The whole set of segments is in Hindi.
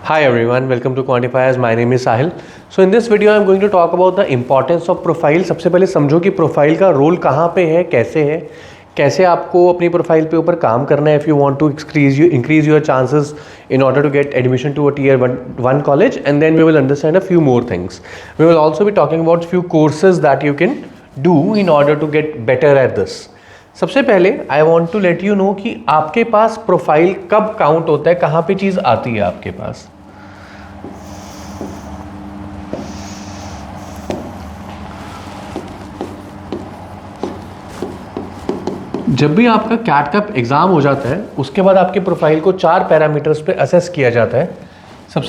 Hi everyone, welcome to Quantifiers. My name is Sahil. So in this video I'm going to talk about the importance of profile. सबसे पहले समझो कि प्रोफाइल का रोल कहाँ पे है, कैसे आपको अपनी प्रोफाइल पे ऊपर काम करना है if you want to increase your chances in order to get admission to a tier 1 college, and then we will understand a few more things. We will also be talking about few courses that you can do in order to get better at this. सबसे पहले I want to let you know कि आपके पास प्रोफाइल कब काउंट होता है, कहाँ पे चीज़ आती है आपके पास। जब भी आपका कैट का एग्ज़ाम हो जाता है उसके बाद आपके प्रोफाइल को 4 पैरामीटर्स पे असेस किया जाता है।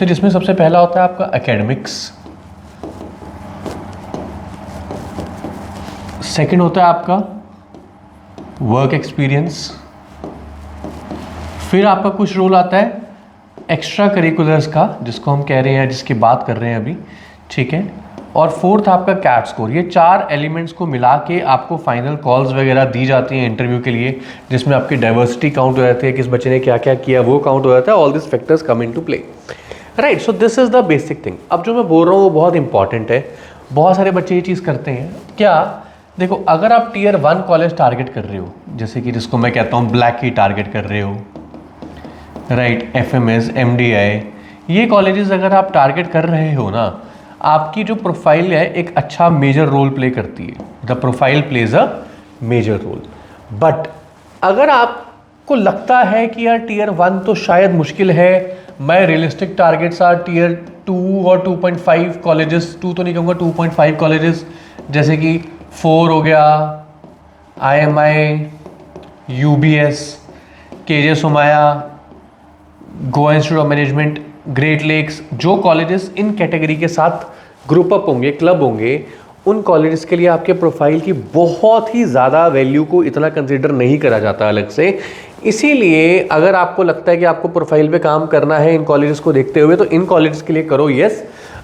जिसमें सबसे पहला होता है आपका एकेडमिक्स, सेकंड होता है आपका वर्क एक्सपीरियंस, फिर आपका कुछ रोल आता है एक्स्ट्रा करिकुलर्स का जिसको हम कह रहे हैं, जिसकी बात कर रहे हैं अभी, ठीक है, और फोर्थ आपका कैट स्कोर। ये 4 एलिमेंट्स को मिला के आपको फाइनल कॉल्स वगैरह दी जाती हैं इंटरव्यू के लिए, जिसमें आपकी डाइवर्सिटी काउंट हो जाती है, किस बच्चे ने क्या क्या किया वो काउंट हो जाता है। All this factors come into play, right. So this is the basic thing. अब जो मैं बोल रहा हूँ वो बहुत इंपॉर्टेंट है। बहुत सारे बच्चे ये चीज़ करते हैं क्या, देखो, अगर आप टियर 1 कॉलेज टारगेट कर रहे हो, जैसे कि जिसको मैं कहता हूँ ब्लैक की टारगेट कर रहे हो, राइट, FMS, MDI, ये कॉलेजेस अगर आप टारगेट कर रहे हो ना, आपकी जो प्रोफाइल है एक अच्छा मेजर रोल प्ले करती है। The profile plays a major role. But अगर आपको लगता है कि यार टियर 1 तो शायद मुश्किल है, मैं रियलिस्टिक टारगेट्स आर टियर 2 और 2.5 कॉलेजेस, 2 तो नहीं कहूँगा, 2.5 कॉलेजेस, जैसे कि 4 हो गया, IMI, UBS, KJ Somaiya, Goa institute of management, great lakes, जो कॉलेजेस इन कैटेगरी के साथ ग्रुप अप होंगे, क्लब होंगे, उन कॉलेजेस के लिए आपके प्रोफाइल की बहुत ही ज़्यादा वैल्यू को इतना कंसीडर नहीं करा जाता अलग से। इसीलिए अगर आपको लगता है कि आपको प्रोफाइल पे काम करना है इन कॉलेजेस को देखते हुए, तो इन कॉलेजेस के लिए करो, यस।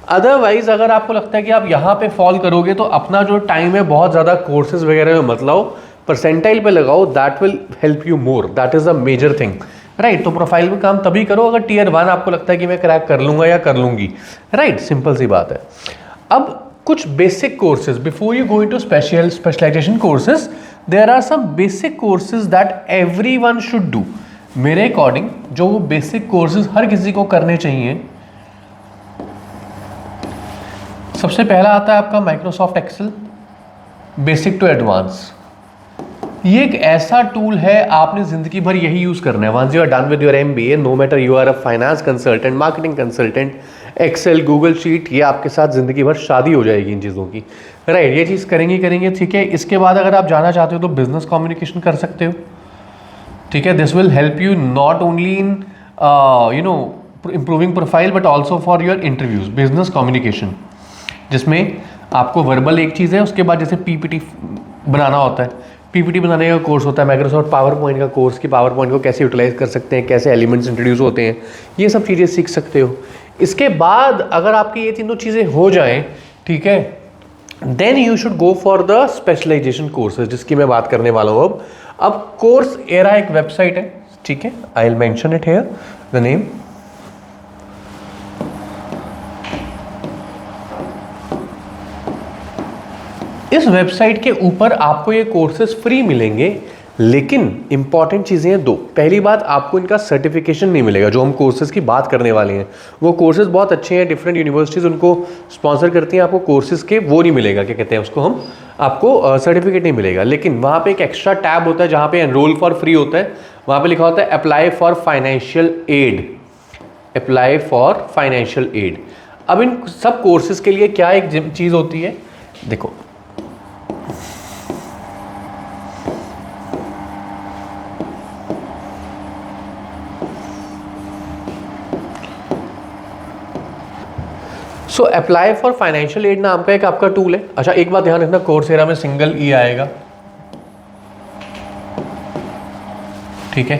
अदरवाइज अगर आपको लगता है कि आप यहाँ पे फॉल करोगे तो अपना जो टाइम है बहुत ज़्यादा कोर्सेज वगैरह में मत लाओ, परसेंटाइल पे लगाओ, that will help you more, that is a major thing, right. तो प्रोफाइल पे काम तभी करो अगर टियर 1 आपको लगता है कि मैं क्रैक कर लूँगा या कर लूँगी, राइट, सिंपल सी बात है। अब कुछ basic courses, before you go into specialisation courses, there are some basic courses that everyone should do. मेरे अकॉर्डिंग जो बेसिक कोर्सेज हर किसी को करने चाहिए, सबसे पहला आता है आपका Microsoft Excel, basic to advance. ये एक ऐसा टूल है, आपने जिंदगी भर यही यूज करना है। Once you are done with your MBA, no matter you are a finance consultant, marketing consultant, Excel, Google sheet, ये आपके साथ जिंदगी भर शादी हो जाएगी इन चीज़ों की, राइट। ये चीज़ करेंगे, ठीक है। इसके बाद अगर आप जाना चाहते हो तो बिजनेस कम्युनिकेशन कर सकते हो, ठीक है। This will help you not only in improving profile but also for your interviews. Business communication जिसमें आपको वर्बल एक चीज़ है, उसके बाद जैसे PPT बनाना होता है, PPT बनाने का कोर्स होता है, माइक्रोसॉफ्ट पावर पॉइंट का कोर्स, कि पावर पॉइंट को कैसे यूटिलाइज कर सकते हैं, कैसे एलिमेंट्स इंट्रोड्यूस होते हैं, ये सब चीज़ें सीख सकते हो। इसके बाद अगर आपकी ये तीनों चीज़ें हो जाएं, ठीक है, then you should go for the specialisation courses, जिसकी मैं बात करने वाला हूँ अब कोर्स एरा एक वेबसाइट है, ठीक है, I will mention it here the name. इस वेबसाइट के ऊपर आपको ये कोर्सेज फ्री मिलेंगे, लेकिन इंपॉर्टेंट चीज़ें हैं 2। पहली बात, आपको इनका सर्टिफिकेशन नहीं मिलेगा। जो हम कोर्सेज की बात करने वाले हैं वो कोर्सेज बहुत अच्छे हैं, डिफरेंट यूनिवर्सिटीज़ उनको स्पॉन्सर करती हैं, आपको कोर्सेज के वो नहीं मिलेगा, क्या कहते हैं उसको, हम आपको सर्टिफिकेट नहीं मिलेगा। लेकिन वहाँ पे एक एक्स्ट्रा टैब होता है जहाँ पे एनरोल फॉर फ्री होता है, वहाँ पे लिखा होता है apply for financial aid, apply for financial aid. अब इन सब कोर्सेज के लिए क्या एक चीज़ होती है, देखो, so apply for financial aid नाम का एक आपका टूल है। अच्छा, एक बात ध्यान रखना, कोर्सेरा में सिंगल ई आएगा, ठीक है।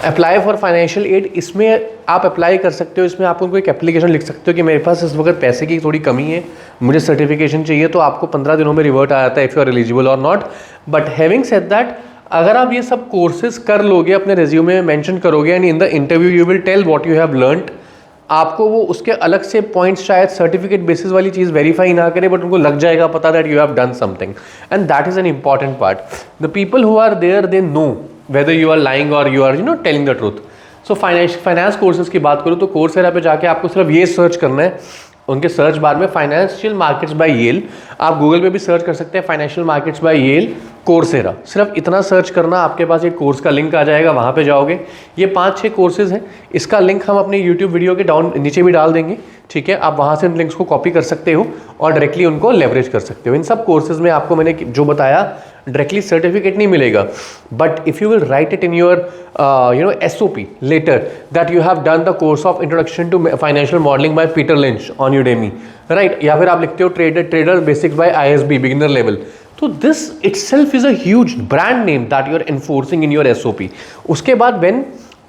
अप्लाई फॉर फाइनेंशियल एड, इसमें आप अप्लाई कर सकते हो, इसमें आप उनको एक एप्लीकेशन लिख सकते हो कि मेरे पास इस वक्त पैसे की थोड़ी कमी है, मुझे सर्टिफिकेशन चाहिए, तो आपको 15 दिनों में रिवर्ट आ जाता है इफ़ यू आर एलिजिबल और not. But having said that, अगर आप ये सब कोर्सेज कर लोगे, अपने रिज्यूमे में मेंशन करोगे, and in the interview you will tell what you have learned, आपको वो उसके अलग से पॉइंट्स शायद सर्टिफिकेट बेसिस वाली चीज़ वेरीफाई ना करे, बट उनको लग जाएगा पता that you have done something, and that is an important part. The people who are there they know whether you are lying और you are telling the truth. So finance courses की बात करूँ तो कोर्सेरा पे जाके आपको सिर्फ ये सर्च करना है, उनके सर्च बार में फाइनेंशियल मार्केट्स बाय येल, आप गूगल पे भी सर्च कर सकते हैं financial markets by Yale Coursera, सिर्फ इतना सर्च करना, आपके पास एक कोर्स का लिंक आ जाएगा, वहाँ पे जाओगे. ये 5-6 कोर्सेज हैं, इसका लिंक हम अपने यूट्यूब वीडियो के नीचे भी डाल देंगे, ठीक है. आप वहाँ से इन लिंक्स को कॉपी कर सकते हो और डायरेक्टली उनको लेवरेज कर सकते हो. इन सब कोर्सेज में आपको मैंने जो बताया डायरेक्टली सर्टिफिकेट नहीं मिलेगा, but if you will write it in your SOP later that you have done the course of introduction to financial modeling by Peter Lynch on Udemy, right? या फिर आप लिखते हो trader basics by ISB beginner level. तो this itself is a huge brand name that you are enforcing in your SOP. उसके बाद when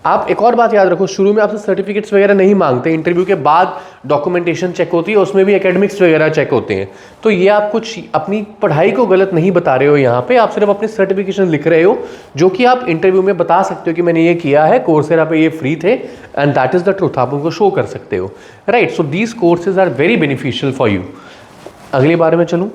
आप एक और बात याद रखो, शुरू में आपसे सर्टिफिकेट्स वगैरह नहीं मांगते, इंटरव्यू के बाद डॉक्यूमेंटेशन चेक होती है, उसमें भी एकेडमिक्स वगैरह चेक होते हैं. तो ये आप कुछ अपनी पढ़ाई को गलत नहीं बता रहे हो यहाँ पे, आप सिर्फ अपने सर्टिफिकेशन लिख रहे हो जो कि आप इंटरव्यू में बता सकते हो कि मैंने ये किया है, कोर्सेरा पे ये फ्री थे, and that is the truth, आप उनको शो कर सकते हो, right. So these courses are very beneficial for you. अगली बारे में चलूँ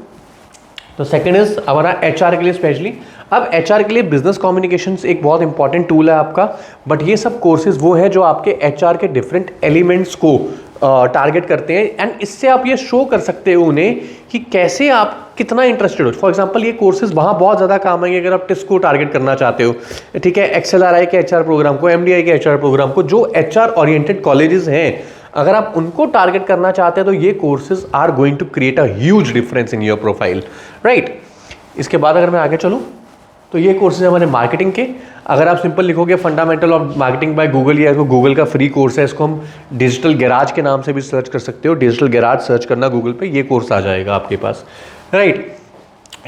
तो सेकंड इज हमारा HR के लिए स्पेशली. अब HR के लिए बिजनेस कम्युनिकेशंस एक बहुत इंपॉर्टेंट टूल है आपका, बट ये सब कोर्सेज वो है जो आपके HR के डिफरेंट एलिमेंट्स को टारगेट करते हैं, एंड इससे आप ये शो कर सकते हो उन्हें कि कैसे आप कितना इंटरेस्टेड हो. फॉर एग्जांपल ये कोर्सेज वहाँ बहुत ज़्यादा काम आएंगे अगर आप टिस्क को टारगेट करना चाहते हो, ठीक है, XLRI के HR प्रोग्राम को, MDI के HR प्रोग्राम को, जो HR ओरिएंटेड कॉलेजेस हैं, अगर आप उनको टारगेट करना चाहते हैं तो ये courses are going to create a huge difference in your profile, right. इसके बाद अगर मैं आगे चलूँ तो ये कोर्सेज हमारे मार्केटिंग के. अगर आप सिंपल लिखोगे fundamental of marketing by Google, या इसको गूगल का फ्री कोर्स है, इसको हम डिजिटल गैराज के नाम से भी सर्च कर सकते हो. डिजिटल गैराज सर्च करना गूगल पे, ये कोर्स आ जाएगा आपके पास, राइट.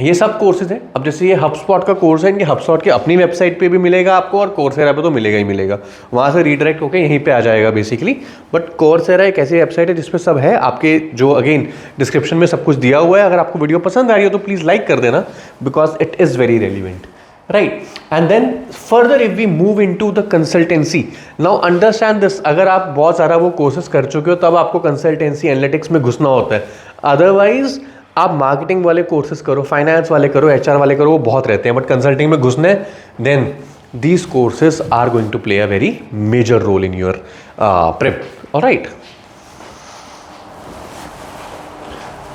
ये सब कोर्सेज हैं. अब जैसे ये HubSpot का कोर्स है, इनके HubSpot की अपनी वेबसाइट पे भी मिलेगा आपको, और कोर्सेरा पे तो मिलेगा ही मिलेगा, वहाँ से रीडायरेक्ट होकर यहीं पे आ जाएगा बेसिकली. बट कोर्सेरा एक ऐसी वेबसाइट है जिसपे सब है आपके, जो अगेन डिस्क्रिप्शन में सब कुछ दिया हुआ है. अगर आपको वीडियो पसंद आ रही हो तो प्लीज़ लाइक कर देना, because it is very relevant, right. And then further if we move into the consultancy, now understand this, अगर आप बहुत सारा वो कोर्सेज कर चुके हो तब आपको कंसल्टेंसी एनालिटिक्स में घुसना होता है. अदरवाइज आप मार्केटिंग वाले कोर्सेज करो, फाइनेंस वाले करो, HR वाले करो, वो बहुत रहते हैं, बट कंसल्टिंग में घुसने, then these courses are going to play a very major role in your prep, alright.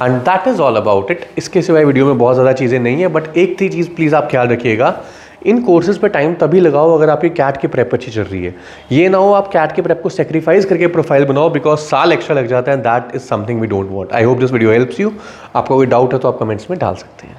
And that is all about it. इसके सिवाय वीडियो में बहुत ज़्यादा चीज़ें नहीं है, बट एक थी चीज़ प्लीज़ आप ख्याल रखिएगा, इन कोर्सेज पे टाइम तभी लगाओ अगर आपकी कैट की प्रेप अच्छी चल रही है. ये ना हो आप कैट की प्रेप को सेक्रीफाइस करके प्रोफाइल बनाओ, बिकॉज साल एक्स्ट्रा लग जाता है, that is something we don't want. I hope this video helps you. आपका कोई डाउट है तो आप कमेंट्स में डाल सकते हैं.